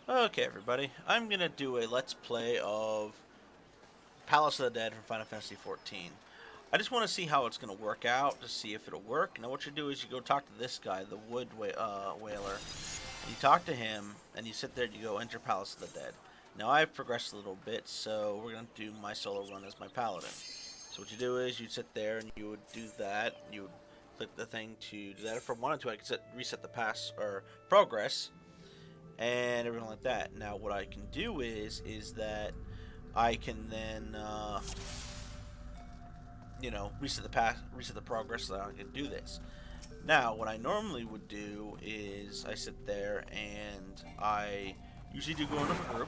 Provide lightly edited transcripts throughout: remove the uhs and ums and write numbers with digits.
Okay, everybody, I'm gonna do a let's play of Palace of the Dead from Final Fantasy XIV. I just want to see how it's gonna work out, to see if it'll work. Now, what you do is you go talk to this guy, the Whaler. You talk to him, and you sit there and you go enter Palace of the Dead. Now, I've progressed a little bit, so we're gonna do my solo run as my paladin. So what you do is you sit there and you would do that. You would click the thing to do that. If I wanted to, I could reset the pass or progress and everything like that. Now, what I can do is that I can then reset the path, reset the progress, so that I can do this. Now, what I normally would do is I sit there and I usually do go into a group,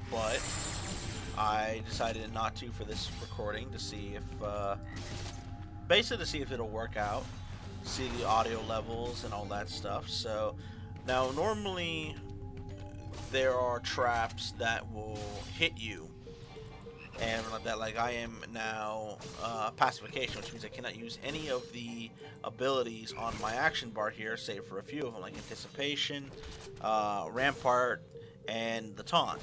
but I decided not to for this recording to see if basically to see if it'll work out, see the audio levels and all that stuff. So now normally there are traps that will hit you and like that. Like I am now pacification, which means I cannot use any of the abilities on my action bar here, save for a few of them, like anticipation, rampart, and the taunt,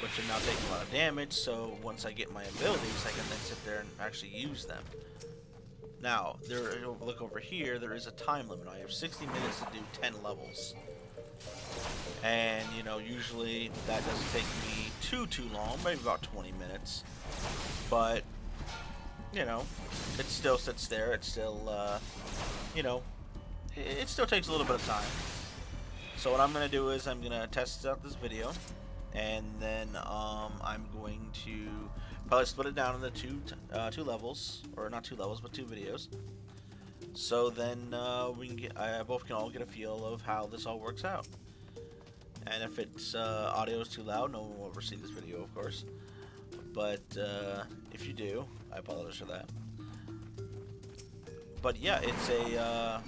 which are now taking a lot of damage. So once I get my abilities, I can then sit there and actually use them. Now, look over here, there is a time limit. I have 60 minutes to do 10 levels. And, usually that doesn't take me too long, maybe about 20 minutes. But, it still sits there. It still, it still takes a little bit of time. So what I'm going to do is I'm going to test out this video. And then I'm going to probably split it down into two levels, or not two levels, but two videos. So then we can both can all get a feel of how this all works out. And if it's audio is too loud, no one will ever see this video, of course. But if you do, I apologize for that. But yeah, it's a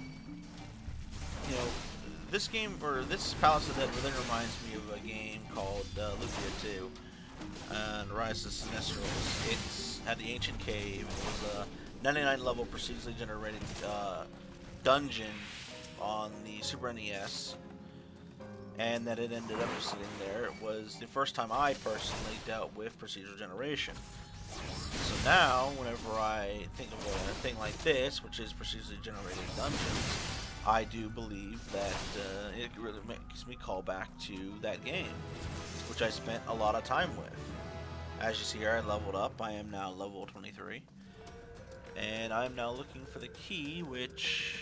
this game, or this Palace of the Dead, really reminds me of a game called Lufia 2 and Rise of Sinistrals. It's had the Ancient Cave. It was a 99 level procedurally generated dungeon on the Super NES, and that it ended up just sitting there. It was the first time I personally dealt with procedural generation. So now, whenever I think of a thing like this, which is procedurally generated dungeons, I do believe that it really makes me call back to that game, which I spent a lot of time with. As you see here, I leveled up. I am now level 23. And I'm now looking for the key, which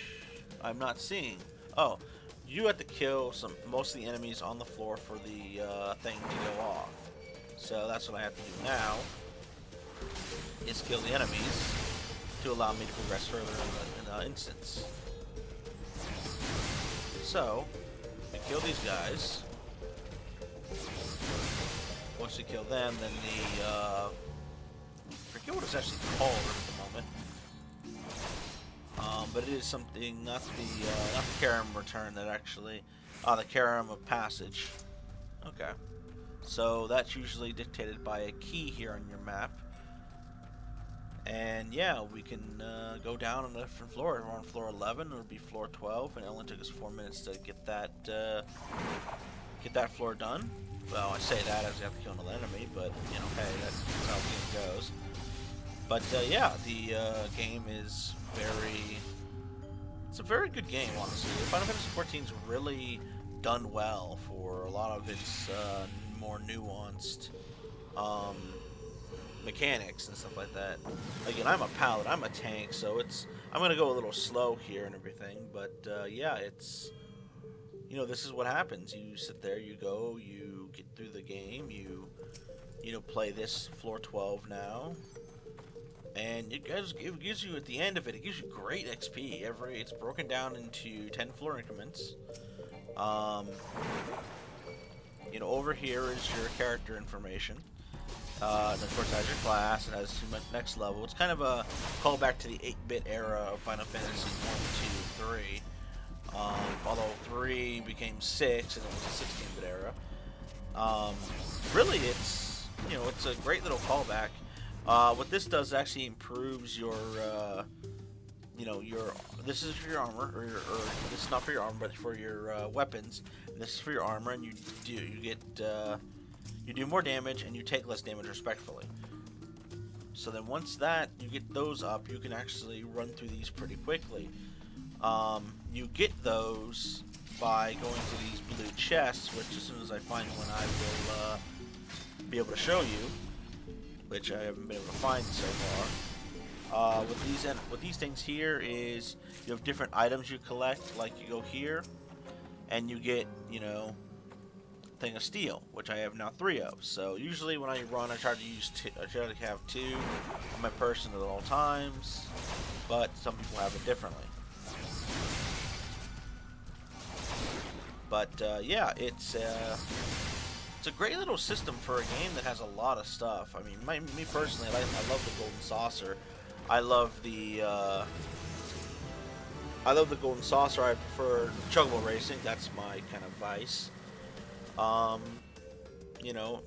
I'm not seeing. Oh, you have to kill most of the enemies on the floor for the thing to go off. So that's what I have to do now, is kill the enemies to allow me to progress further in the instance. So, we kill these guys. Once we kill them, then I forget what it's actually called at the moment. But it is something, not the Karam return, that actually, the Karam of Passage. Okay. So that's usually dictated by a key here on your map. And yeah, we can go down on a different floor. We're on floor 11. It would be floor 12, and it only took us 4 minutes to get that floor done. Well, I say that as we have to kill another enemy, but hey, that's how the game goes. But yeah, the game is it's a very good game, honestly. Final Fantasy XIV's really done well for a lot of its more nuanced mechanics and stuff like that. Again, I'm a paladin, I'm a tank, so I'm gonna go a little slow here and everything, but yeah, it's this is what happens. You sit there, you go, you get through the game, you play this floor 12 now, and it gives you, at the end of it, it gives you great XP. It's broken down into 10 floor increments. Over here is your character information. And of course, it has your class, it has next level. It's kind of a callback to the 8-bit era of Final Fantasy 1, 2, 3. Although 3 became 6 and it was a 16-bit era. Really, it's a great little callback. What this does actually improves your you know, this is for your armor, or this is not for your armor, but for your weapons. And this is for your armor, and you do more damage and you take less damage respectfully. So then once you get those up, you can actually run through these pretty quickly. You get those by going to these blue chests, which as soon as I find one, I will be able to show you, which I haven't been able to find so far. With these things here is you have different items you collect. Like you go here, and you get, you know, thing of steel, which I have now 3 of. So usually when I run, I try to have 2 on my person at all times, but some people have it differently. But yeah, it's a great little system for a game that has a lot of stuff. I mean, me personally, I love the golden saucer. I love the golden saucer. I prefer chocobo racing. That's my kind of vice. You know,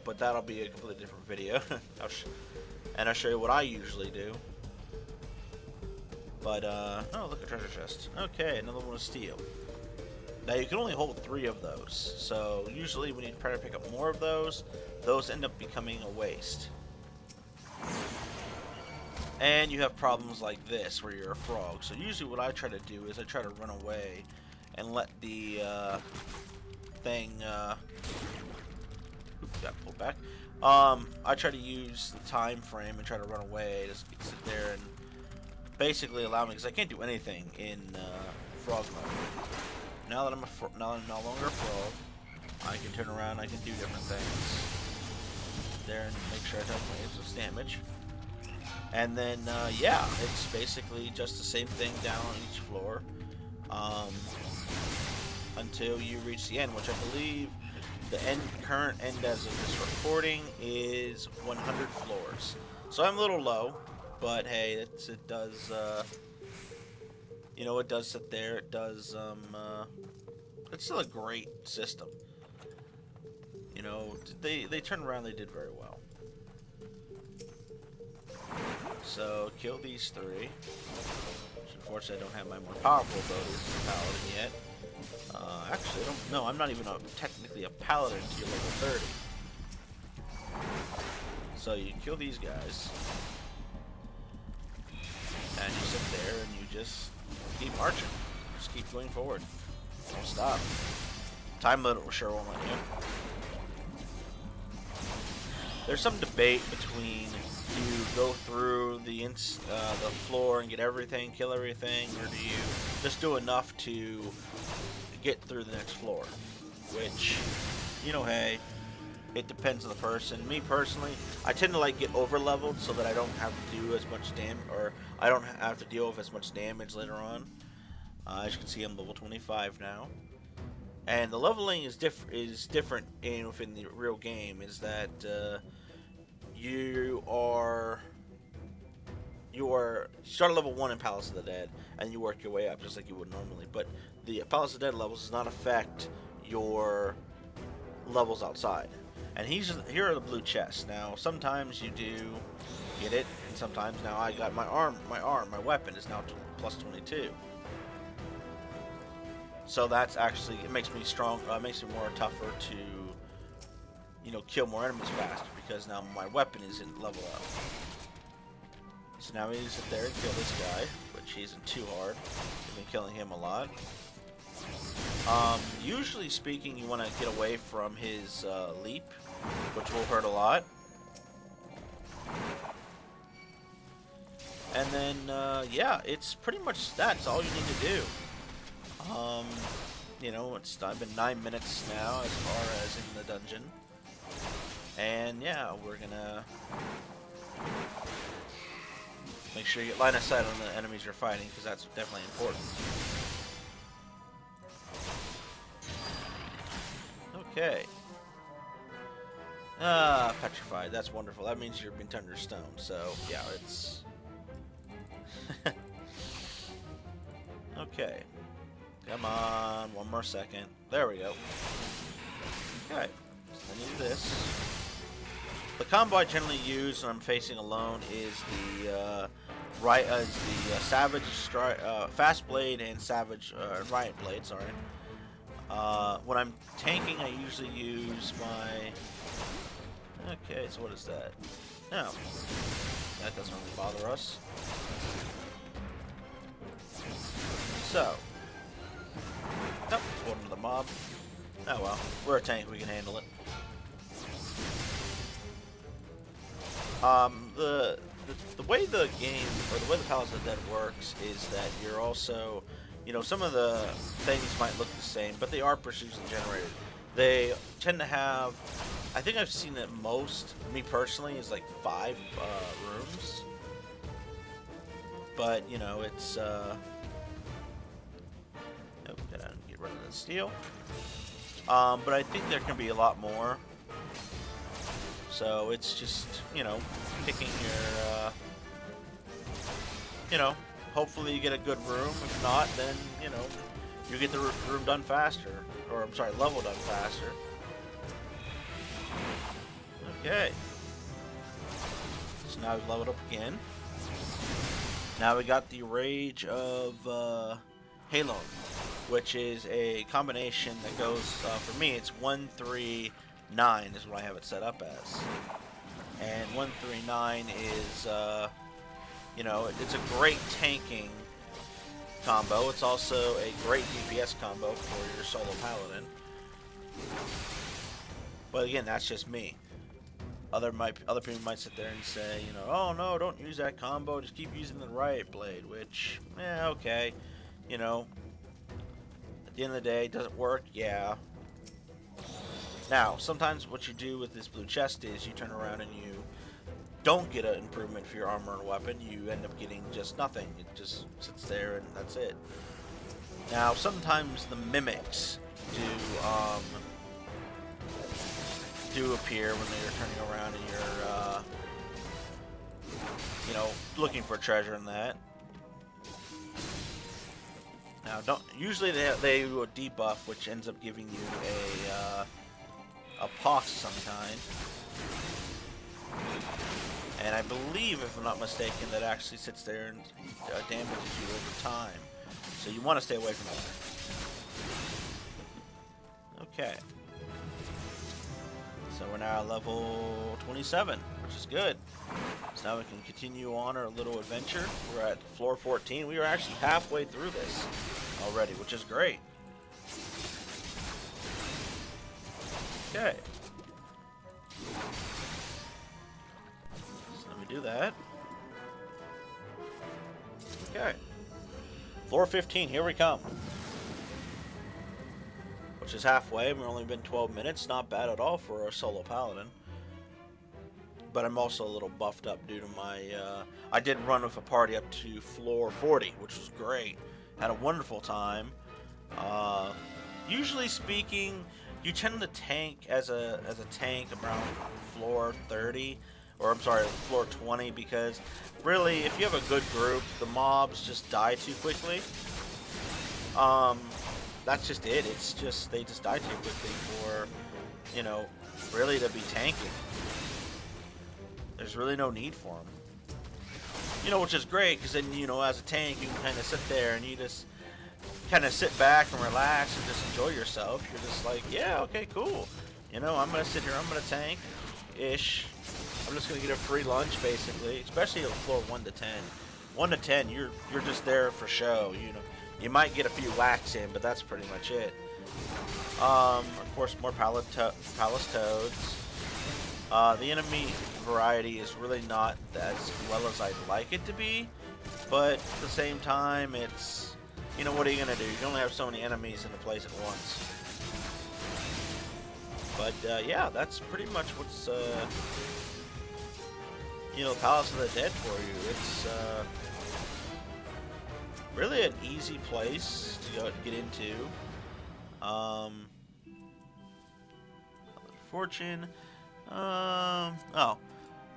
but that'll be a completely different video. I'll show you what I usually do. But oh, look, a treasure chest. Okay, another one of steel. Now you can only hold 3 of those, so usually when you try to pick up more of those end up becoming a waste. And you have problems like this where you're a frog. So usually what I try to do is I try to run away and let the thing got pulled back. I try to use the time frame and try to run away, just sit there and basically allow me, because I can't do anything in frog mode. Now that I'm no longer a frog, I can turn around, I can do different things. There and make sure I don't waste damage. And then yeah, it's basically just the same thing down on each floor until you reach the end, which I believe the current end as of this recording is 100 floors. So I'm a little low, but hey, it does. You know, it does sit there. It does. It's still a great system. You know, they turned around. They did very well. So kill these 3. Which unfortunately, I don't have my more powerful abilities as a paladin yet. Actually, I don't. No, I'm not even technically a paladin until level 30. So you kill these guys, and you sit there and you just keep marching. Just keep going forward. Don't stop. Time limit will sure won't let you. There's some debate between do you go through the floor and get everything, kill everything, or do you just do enough to get through the next floor? Which, you know, hey, it depends on the person. Me personally, I tend to like get over leveled so that I don't have to do as much damage, or I don't have to deal with as much damage later on. As you can see, I'm level 25 now, and the leveling is different within the real game. Is that you start at level 1 in Palace of the Dead, and you work your way up just like you would normally. But the Palace of the Dead levels does not affect your levels outside. And here are the blue chests. Now, sometimes you do get it, and sometimes now I got my weapon is now plus 22. So that's actually, it makes me strong, makes me more tougher to, you know, kill more enemies faster, because now my weapon isn't level up. So now we need to sit there and kill this guy, which isn't too hard. I've been killing him a lot. Usually speaking, you want to get away from his leap, which will hurt a lot. And then, yeah, it's pretty much that's all you need to do. You know, I've been 9 minutes now as far as in the dungeon. And yeah, we're gonna make sure you get line of sight on the enemies you're fighting, because that's definitely important. Okay. Petrified. That's wonderful. That means you've been turned to stone. So, yeah, it's... Okay. Come on. One more second. There we go. Okay. So I need this. The combo I generally use when I'm facing alone is Savage Fast Blade and Savage Riot Blade. Sorry. When I'm tanking, I usually use my. Okay, so what is that? No, that doesn't really bother us. So, nope, pulled into the mob. Oh well, we're a tank, we can handle it. The way the game, or the way the Palace of the Dead works is that you're also, you know, some of the things might look the same, but they are procedurally generated. They tend to have, I think I've seen it most, me personally, is like 5 rooms. But, you know, it's, oh, gotta get rid of the steel. But I think there can be a lot more. So it's just, you know, picking your, you know, hopefully you get a good room. If not, then, you know, you get the room done faster. Or, I'm sorry, level done faster. Okay. So now we've leveled up again. Now we got the Rage of Halo, which is a combination that goes, for me, it's 139 is what I have it set up as. And 139 is, you know, it's a great tanking combo. It's also a great DPS combo for your solo paladin. But again, that's just me. Other people might sit there and say, you know, oh no, don't use that combo, just keep using the Riot Blade, which, okay, you know, at the end of the day, does it work? Yeah. Now, sometimes what you do with this blue chest is you turn around and you don't get an improvement for your armor and weapon, you end up getting just nothing. It just sits there and that's it. Now, sometimes the mimics do appear when you're turning around and you're, you know, looking for treasure in that. Now, usually they do a debuff, which ends up giving you a pox of some kind. And I believe, if I'm not mistaken, that actually sits there and damages you over time. So you want to stay away from that. Okay. So we're now at level 27, which is good. So now we can continue on our little adventure. We're at floor 14. We are actually halfway through this already, which is great. Okay. So let me do that. Okay. Floor 15, here we come. Which is halfway. We've only been 12 minutes. Not bad at all for a solo paladin. But I'm also a little buffed up due to my... I did run with a party up to floor 40, which was great. Had a wonderful time. Usually speaking, you tend to tank as a tank around floor 30. Or I'm sorry, floor 20, because really, if you have a good group, the mobs just die too quickly. That's just it. It's just, they just die too quickly for, you know, really to be tanking. There's really no need for them. You know, which is great, because then, you know, as a tank, you can kind of sit there and you just kind of sit back and relax and just enjoy yourself. You're just like, yeah, okay, cool. You know, I'm going to sit here, I'm going to tank-ish. I'm just going to get a free lunch, basically, especially at floor 1 to 10. 1 to 10, you're just there for show, you know. You might get a few whacks in, but that's pretty much it. Of course, more palace toads. The enemy variety is really not as well as I'd like it to be, but at the same time, it's, you know, what are you going to do? You can only have so many enemies in the place at once. But, yeah, that's pretty much what's, you know, Palace of the Dead for you. It's, really an easy place to get into. Fortune. Oh, of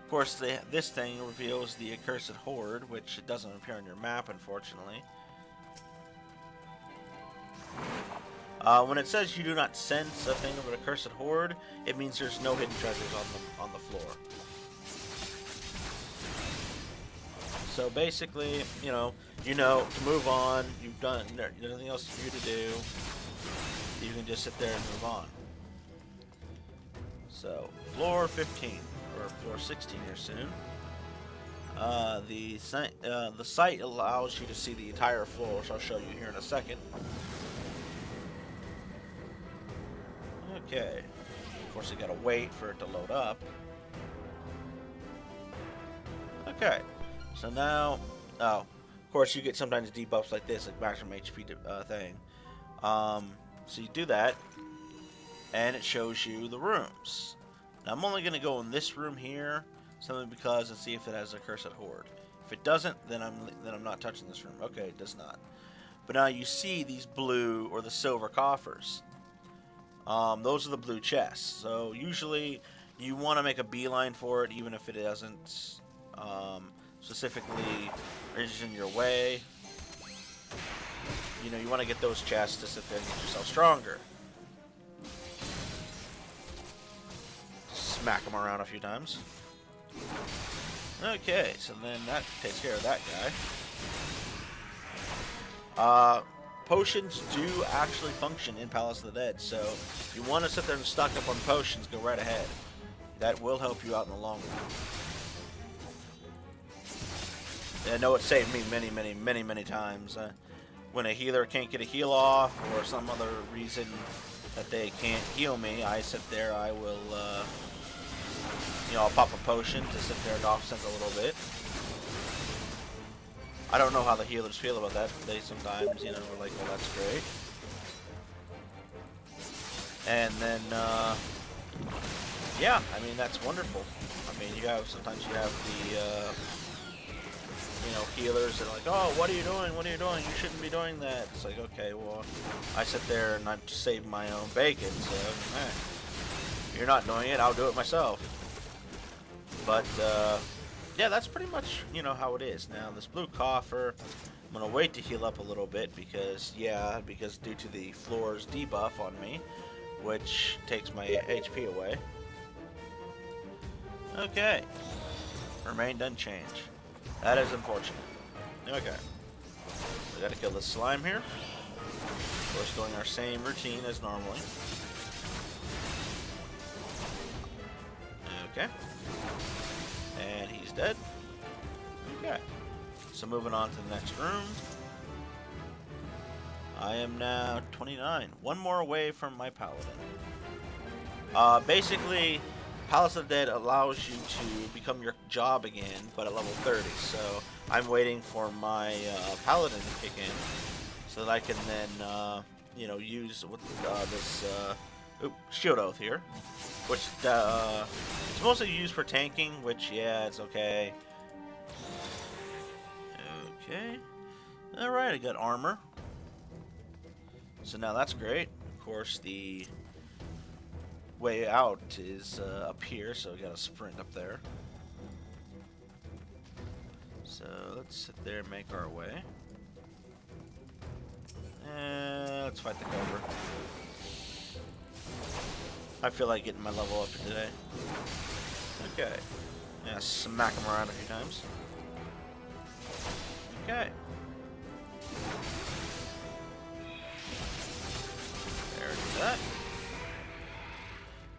course, this thing reveals the accursed horde, which it doesn't appear on your map, unfortunately. When it says you do not sense a thing of an accursed horde, it means there's no hidden treasures on the floor. So basically, to move on. You've done nothing else for you to do. You can just sit there and move on. So floor 15 or floor 16 here soon. The site allows you to see the entire floor, which I'll show you here in a second. Okay. Of course, you gotta wait for it to load up. Okay. So now, of course, you get sometimes debuffs like this, like maximum HP thing. So you do that, and it shows you the rooms. Now I'm only gonna go in this room here, simply because, and see if it has a cursed horde. If it doesn't, then I'm not touching this room. Okay, it does not. But now you see these blue or the silver coffers. Those are the blue chests. So usually you want to make a beeline for it, even if it doesn't specifically is in your way. You want to get those chests to sit there and get yourself stronger. Smack them around a few times. Okay, so then that takes care of that guy. Potions do actually function in Palace of the Dead, so if you want to sit there and stock up on potions, go right ahead. That will help you out in the long run. I know it saved me many times. When a healer can't get a heal off, or some other reason that they can't heal me, I sit there, I will, I'll pop a potion to sit there and offset a little bit. I don't know how the healers feel about that. They sometimes, are like, well, that's great. And then, yeah, I mean, that's wonderful. I mean, sometimes you have the, healers that are like, oh, what are you doing? What are you doing? You shouldn't be doing that. It's like, okay, well, I sit there and I save my own bacon, so, you're not doing it, I'll do it myself. But, yeah, that's pretty much, how it is. Now, this blue coffer, I'm going to wait to heal up a little bit because due to the floor's debuff on me, which takes my HP away. Okay. Remain unchanged. That is unfortunate. Okay. We got to kill this slime here. Of course, doing our same routine as normally. Okay. And he's dead. Okay. So moving on to the next room. I am now 29. One more away from my paladin. Basically, Palace of the Dead allows you to become your job again, but at level 30. So I'm waiting for my paladin to kick in, so that I can then, use this shield oath here, which it's mostly used for tanking. Which, yeah, it's okay. Okay. All right, I got armor. So now that's great. Of course, the way out is up here, so we gotta sprint up there. So let's sit there and make our way. And let's fight the Cobra. I feel like getting my level up today. Okay. Yeah, smack him around a few times. Okay. There's that.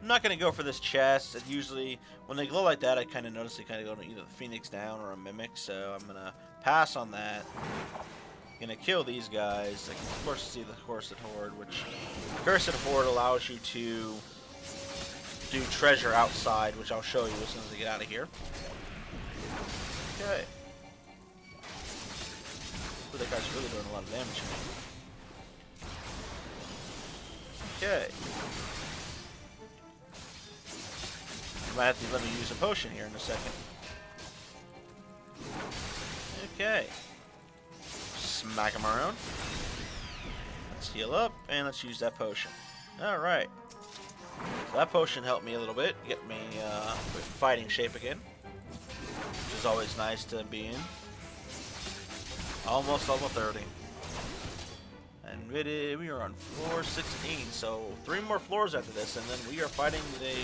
I'm not going to go for this chest. Usually, when they glow like that, I kind of notice they kind of go to either the Phoenix down or a Mimic, so I'm going to pass on that. I'm going to kill these guys. I can, of course, see the Cursed Horde, which Cursed Horde allows you to do treasure outside, which I'll show you as soon as I get out of here. Okay. Ooh, that guy's really doing a lot of damage to me. Okay. You might have to let me use a potion here in a second. Okay. Smack him around. Let's heal up, and let's use that potion. Alright. So that potion helped me a little bit, get me fighting shape again, which is always nice to be in. Almost level 30. And we are on floor 16, so 3 more floors after this, and then we are fighting the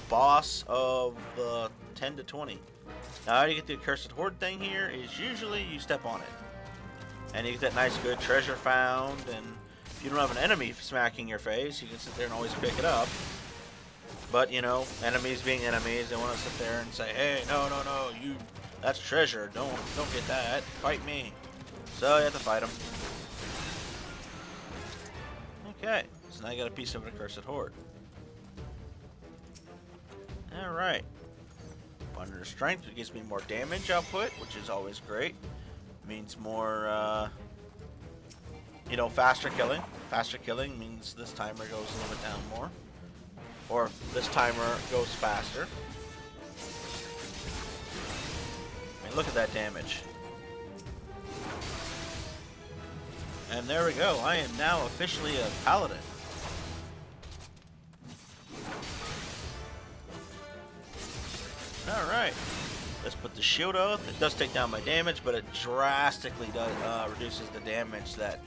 boss of the 10 to 20. Now, how you get the Accursed Horde thing here is usually you step on it. And you get that nice good treasure found, and if you don't have an enemy smacking your face, you can sit there and always pick it up. But, you know, enemies being enemies, they want to sit there and say, hey, no, that's treasure, don't get that, fight me. So you have to fight them. Okay, so now you got a piece of an Accursed Horde. Alright. Under strength, it gives me more damage output, which is always great. Means more, you know, faster killing. Faster killing means this timer goes a little bit down more. Or this timer goes faster. I mean, look at that damage. And there we go. I am now officially a paladin. Alright. Let's put the shield oath. It does take down my damage, but it drastically reduces the damage that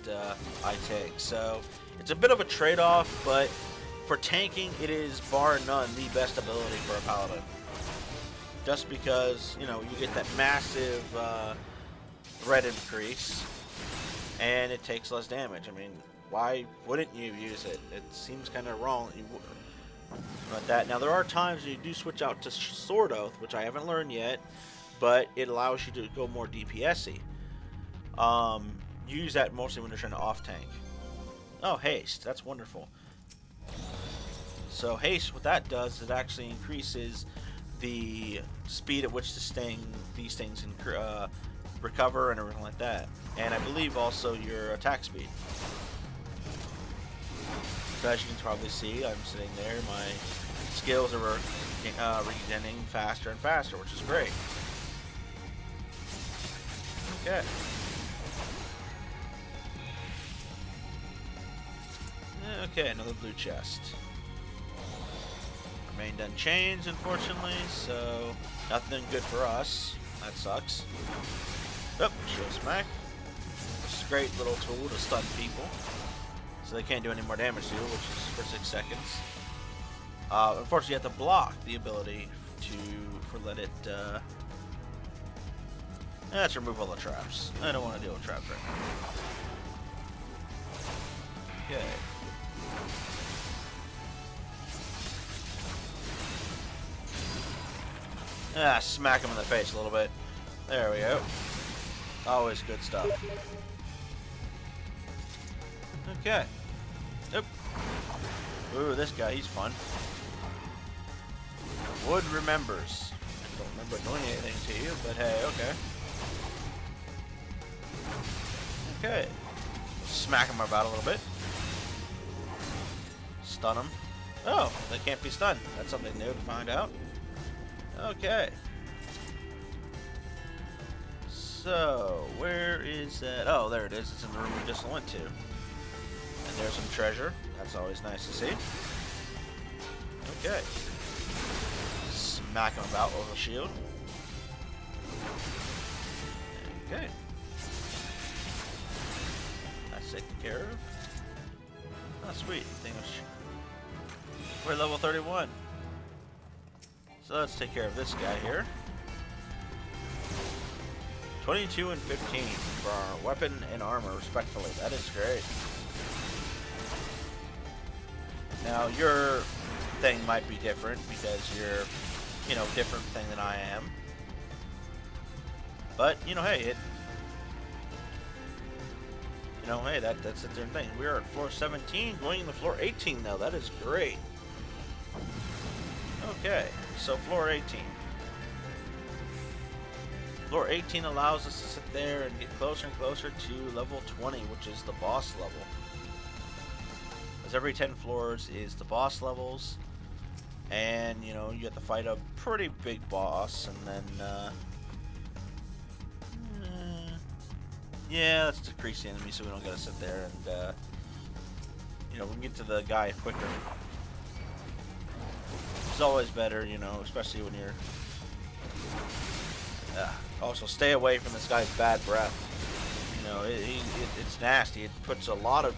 I take. So it's a bit of a trade-off, but for tanking, it is bar none the best ability for a paladin. Just because, you know, you get that massive threat increase, and it takes less damage. I mean, why wouldn't you use it? It seems kind of wrong that you wouldn't. About that. Now, there are times you do switch out to Sword Oath, which I haven't learned yet, but it allows you to go more DPS-y. You use that mostly when you're trying to off-tank. Oh, haste. That's wonderful. So, haste, what that does, it actually increases the speed at which these things recover and everything like that. And I believe also your attack speed. So as you can probably see, I'm sitting there, my skills are regening faster and faster, which is great. Okay. Okay, another blue chest. Remained unchanged, unfortunately, so nothing good for us. That sucks. Oh, shield smack. It's a great little tool to stun people. So they can't do any more damage to you, which is for 6 seconds. Unfortunately, you have to block the ability to let it. Let's remove all the traps. I don't want to deal with traps right now. Okay. Smack him in the face a little bit. There we go. Always good stuff. Okay. Yep. Ooh, this guy, he's fun. Wood remembers. I don't remember doing anything to you, but hey, okay. Okay. Smack him about a little bit. Stun him. Oh, they can't be stunned. That's something new to find out. Okay. So, where is that? Oh, there it is. It's in the room we just went to. And there's some treasure. That's always nice to see. Okay. Smack him about with a shield. Okay. That's taken care of. Oh, sweet. We're level 31. So let's take care of this guy here. 22 and 15 for our weapon and armor, respectively. That is great. Now, your thing might be different because you're, you know, different thing than I am. But, you know, hey, that's a different thing. We're at floor 17, going into floor 18 now. That is great. Okay, so floor 18. Floor 18 allows us to sit there and get closer and closer to level 20, which is the boss level. As every 10 floors is the boss levels, and you know, you have to fight a pretty big boss, and then yeah, let's decrease the enemy so we don't gotta sit there and you know, we can get to the guy quicker. It's always better, you know, especially when you're also stay away from this guy's bad breath. You know, it's nasty. It puts a lot of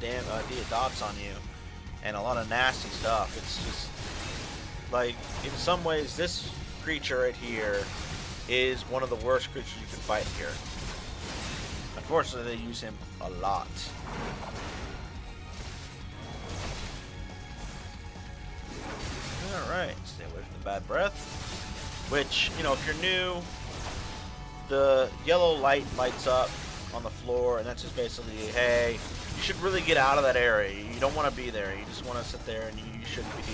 dots on you and a lot of nasty stuff. It's just like, in some ways, this creature right here is one of the worst creatures you can fight here. Unfortunately, they use him a lot. Alright, stay away from the bad breath. Which, you know, if you're new, the yellow light lights up on the floor, and that's just basically, hey, you should really get out of that area. You don't want to be there. You just want to sit there, and you should be,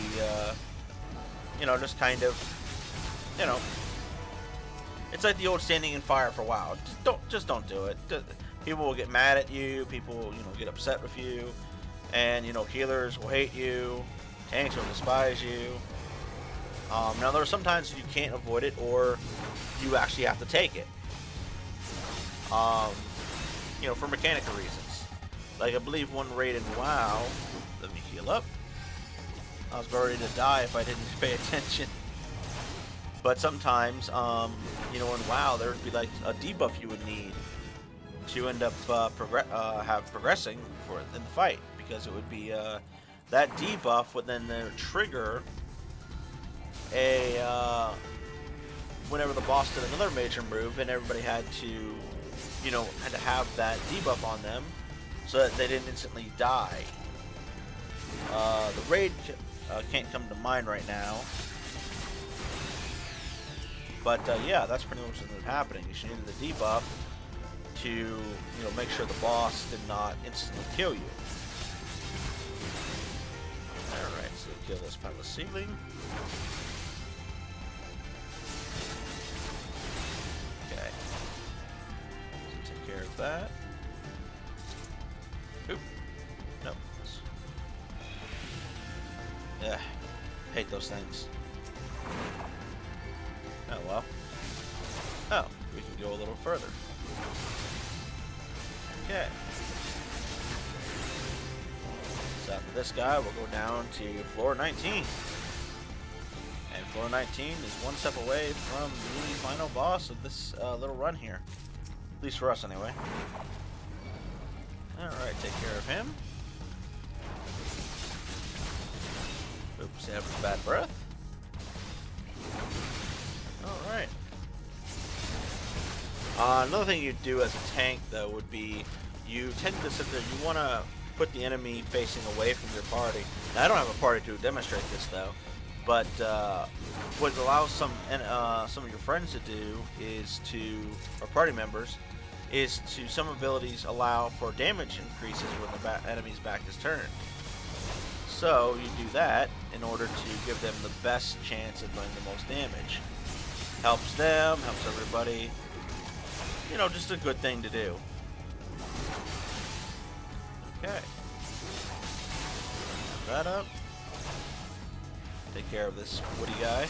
you know, just kind of, you know, it's like the old standing in fire for WoW. Just don't do it. People will get mad at you. People will, you know, get upset with you, and you know, healers will hate you. Tanks will despise you. Now there are sometimes you can't avoid it, or you actually have to take it. You know, for mechanical reasons. Like I believe one raid in WoW. Let me heal up. I was about ready to die if I didn't pay attention. But sometimes, you know, in WoW there would be like a debuff you would need to end up progressing in the fight, because it would be that debuff would then trigger a whenever the boss did another major move, and everybody had to, you know, had to have that debuff on them so that they didn't instantly die. The raid can't come to mind right now, but yeah, that's pretty much what's happening. You needed the debuff to, you know, make sure the boss did not instantly kill you. Alright, so kill this palace ceiling. Okay. So take care of that. Oop. No. Yeah. Hate those things. Oh well. Oh, we can go a little further. Okay. So after this guy, we'll go down to floor 19. And floor 19 is one step away from the final boss of this little run here. At least for us, anyway. Alright, take care of him. Oops, have a bad breath. Alright. Another thing you do as a tank, though, would be you tend to sit there, you want to put the enemy facing away from your party. Now, I don't have a party to demonstrate this, though, but what it allows some of your friends to do is to, or party members, is to, some abilities allow for damage increases when the enemy's back is turned. So you do that in order to give them the best chance of doing the most damage. Helps them, helps everybody. You know, just a good thing to do. Okay. That up. Take care of this woody guy.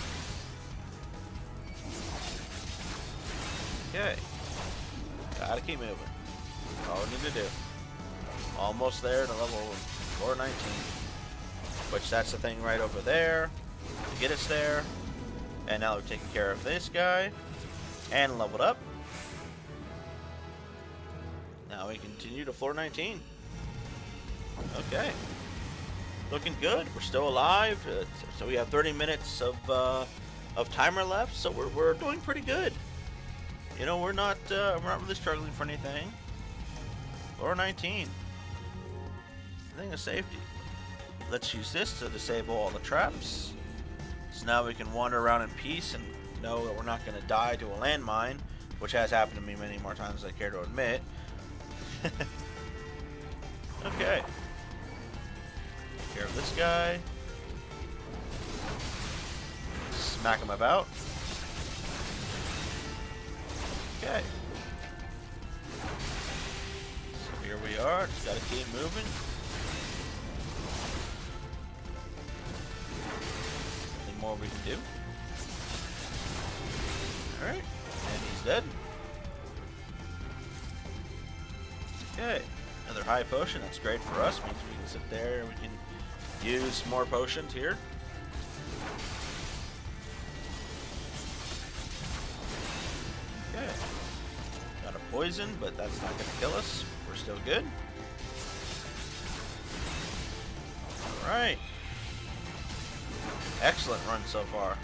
Okay. Gotta keep moving. That's all we need to do. Almost there to level 419. Which, that's the thing right over there to get us there. And now we've taken care of this guy and leveled up. Now we continue to floor 19. Okay. Looking good. We're still alive. So we have 30 minutes of timer left. So we're doing pretty good. You know, we're not really struggling for anything. Floor 19. Thing of safety. Let's use this to disable all the traps. So now we can wander around in peace and know that we're not going to die to a landmine, which has happened to me many more times than I care to admit. Okay. Take care of this guy. Smack him about. Okay. So here we are. Just gotta keep moving. Nothing more we can do. Alright. And he's dead. Okay. Another high potion. That's great for us. Means we can sit there and we can use more potions here. Okay. Got a poison, but that's not going to kill us. We're still good. Alright. Excellent run so far.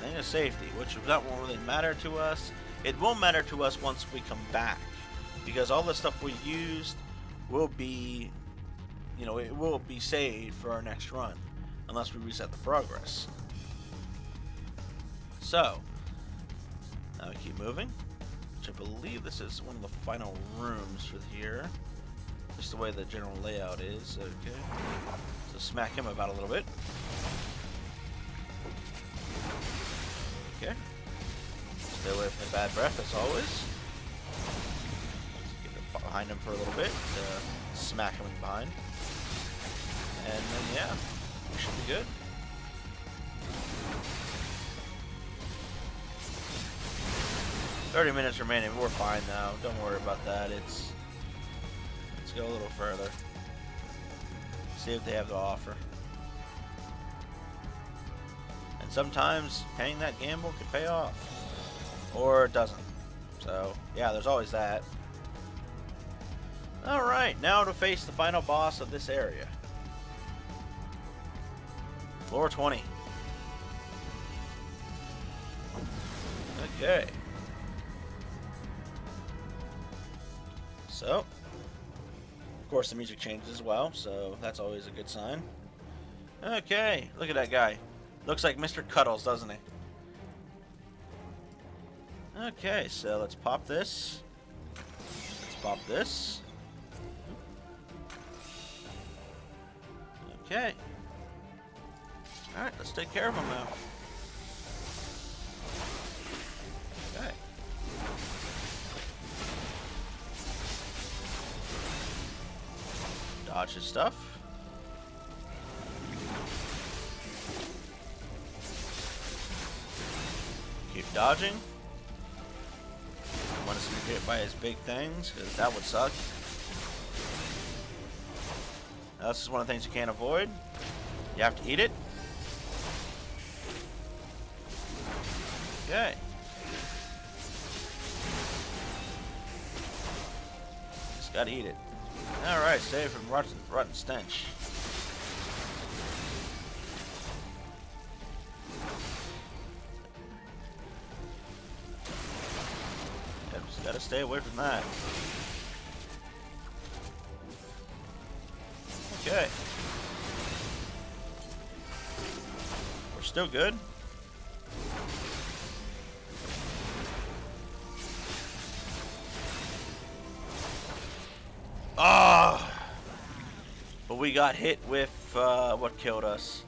thing is safety, which that won't really matter to us. It will matter to us once we come back, because all the stuff we used will be, you know, it will be saved for our next run, unless we reset the progress. So, now we keep moving, which I believe this is one of the final rooms for here. Just the way the general layout is. Okay. So smack him about a little bit. Okay. Stay away from the bad breath as always. Get behind him for a little bit. Smack him in behind. And then yeah, we should be good. $30 minutes remaining. We're fine now. Don't worry about that. Let's go a little further. See what they have to offer. And sometimes paying that gamble can pay off. Or it doesn't. So, yeah, there's always that. Alright, now to face the final boss of this area. Floor 20. Okay. So, of course the music changes as well, so that's always a good sign. Okay, look at that guy. Looks like Mr. Cuddles, doesn't he? Okay, so let's pop this. Let's pop this. Okay. Alright, let's take care of him now. Okay. Dodge his stuff. Keep dodging. I want to see hit by his big things, because that would suck. Now, this is one of the things you can't avoid. You have to eat it. Okay. Just gotta eat it. Alright, save from rotten stench. Just gotta stay away from that. Okay. We're still good. Ah! But we got hit with what killed us.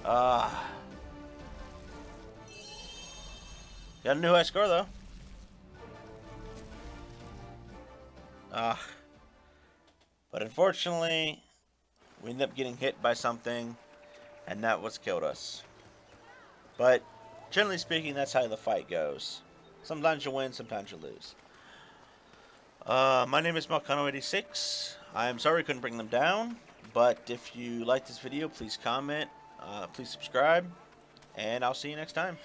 Got a new high score though. But unfortunately, we ended up getting hit by something, and that was killed us. But generally speaking, that's how the fight goes. Sometimes you win, sometimes you lose. My name is Malcano86. I'm sorry I couldn't bring them down, but if you like this video, please comment, please subscribe, and I'll see you next time.